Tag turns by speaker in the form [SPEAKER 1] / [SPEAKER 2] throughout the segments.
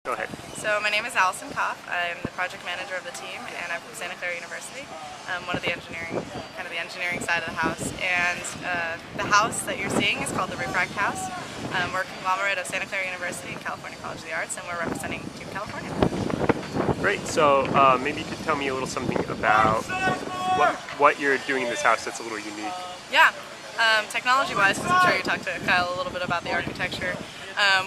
[SPEAKER 1] Go ahead.
[SPEAKER 2] So my name is Allison Kopf. I'm the project manager of the team, and I'm from Santa Clara University. I'm one of the engineering side of the house. And the house that you're seeing is called the Refract house. We're a conglomerate of Santa Clara University and California College of the Arts, and we're representing Team California.
[SPEAKER 1] Great. So maybe you could tell me a little something about what you're doing in this house that's a little unique.
[SPEAKER 2] Yeah. Technology-wise, because I'm sure you talked to Kyle a little bit about the architecture,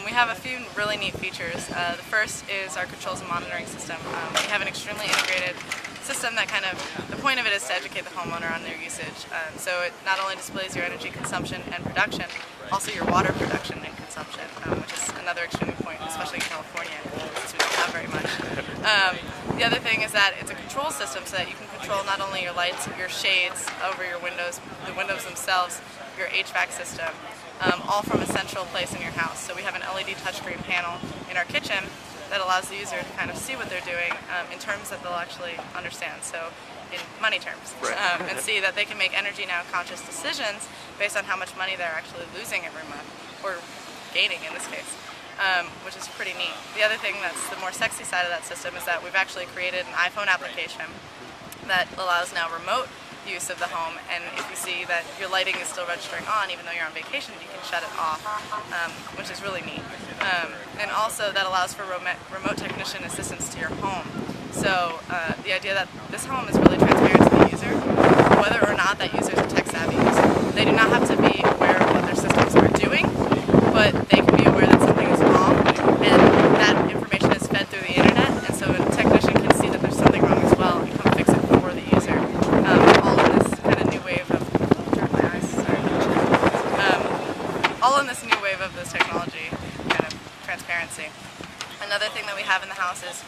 [SPEAKER 2] we have a few really neat features. The first is our controls and monitoring system. We have an extremely integrated system that the point of it is to educate the homeowner on their usage. So it not only displays your energy consumption and production, also your water production and consumption, which is another extreme point, especially in California, since we don't have very much. The other thing is that it's a control system so that you can control not only your lights, your shades over your windows, the windows themselves, your HVAC system, all from a central place in your house. So we have an LED touchscreen panel in our kitchen that allows the user to kind of see what they're doing in terms that they'll actually understand. So in money terms,
[SPEAKER 1] right.
[SPEAKER 2] And see that they can make energy now conscious decisions based on how much money they're actually losing every month, or gaining in this case. Which is pretty neat. The other thing that's the more sexy side of that system is that we've actually created an iPhone application that allows now remote use of the home, and if you see that your lighting is still registering on even though you're on vacation, you can shut it off, which is really neat. And also that allows for remote technician assistance to your home. So the idea that this home is really transparent to the user, whether or not that user is a tech-savvy user. They do not have to be aware of what their systems are doing, but they can be aware that something is wrong, and that information is fed through the internet, and so a technician can see that there's something wrong as well and come fix it for the user. All in this kind of new wave of all in this new wave of this technology kind of transparency. Another thing that we have in the house is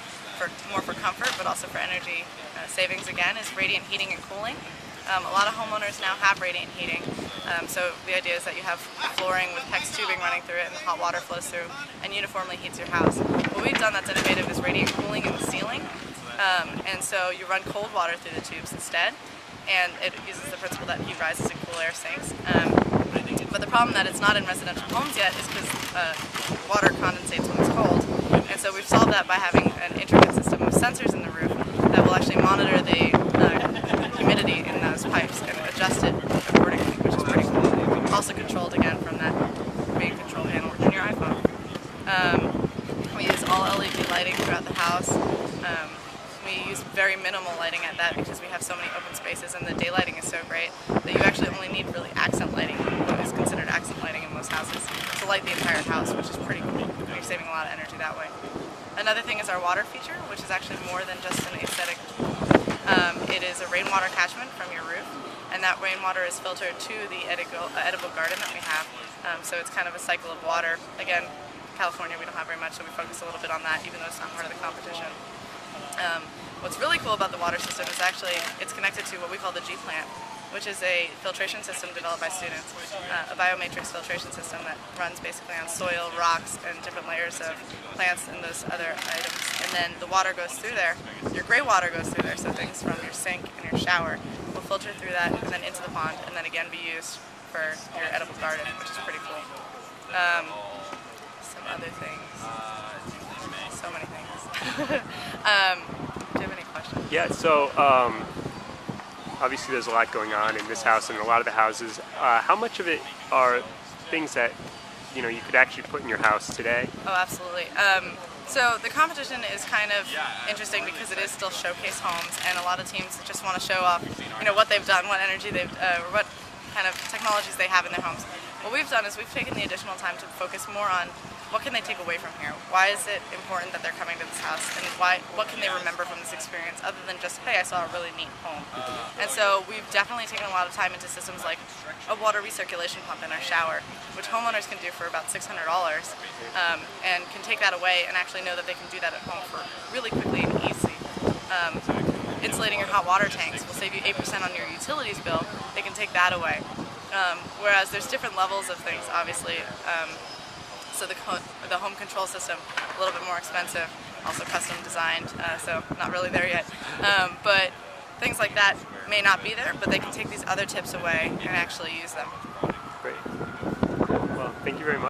[SPEAKER 2] more for comfort, but also for energy savings again, is radiant heating and cooling. A lot of homeowners now have radiant heating, so the idea is that you have flooring with PEX tubing running through it and hot water flows through and uniformly heats your house. What we've done that's innovative is radiant cooling in the ceiling, and so you run cold water through the tubes instead, and it uses the principle that heat rises and cool air sinks. But the problem that it's not in residential homes yet is because water condensates when it's cold, and so we've solved that by having an intricate system of sensors in the roof that will actually monitor the humidity in those pipes and adjust it accordingly, which is pretty cool. Also controlled again from that main control panel in your iPhone. We use all LED lighting throughout the house. We use very minimal lighting at that because we have so many open spaces and the daylighting is so great that you actually only need really accent lighting, what is considered accent lighting in most houses, to light the entire house, which is pretty cool. You're saving a lot of energy that way. Another thing is our water feature, which is actually more than just an aesthetic. It is a rainwater catchment from your roof, and that rainwater is filtered to the edible garden that we have. So it's kind of a cycle of water. Again, California, we don't have very much, so we focus a little bit on that, even though it's not part of the competition. What's really cool about the water system is actually it's connected to what we call the G-plant, which is a filtration system developed by students, a biomatrix filtration system that runs basically on soil, rocks, and different layers of plants and those other items. And then the water goes through there, your gray water goes through there, so things from your sink and your shower will filter through that and then into the pond and then again be used for your edible garden, which is pretty cool. Some other things. So many things. Do you have any questions?
[SPEAKER 1] Yeah, so obviously there's a lot going on in this house and a lot of the houses. How much of it are things that you could actually put in your house today?
[SPEAKER 2] Oh, absolutely. So the competition is kind of interesting because it is still showcase homes, and a lot of teams just want to show off, what they've done, what energy they've, or what kind of technologies they have in their homes. What we've done is we've taken the additional time to focus more on what can they take away from here? Why is it important that they're coming to this house? And what can they remember from this experience other than just, hey, I saw a really neat home? And so we've definitely taken a lot of time into systems like a water recirculation pump in our shower, which homeowners can do for about $600 and can take that away and actually know that they can do that at home for really quickly and easy. Insulating your hot water tanks will save you 8% on your utilities bill. They can take that away. Whereas there's different levels of things, obviously. So the home control system, a little bit more expensive, also custom designed, so not really there yet. But things like that may not be there, but they can take these other tips away and actually use them.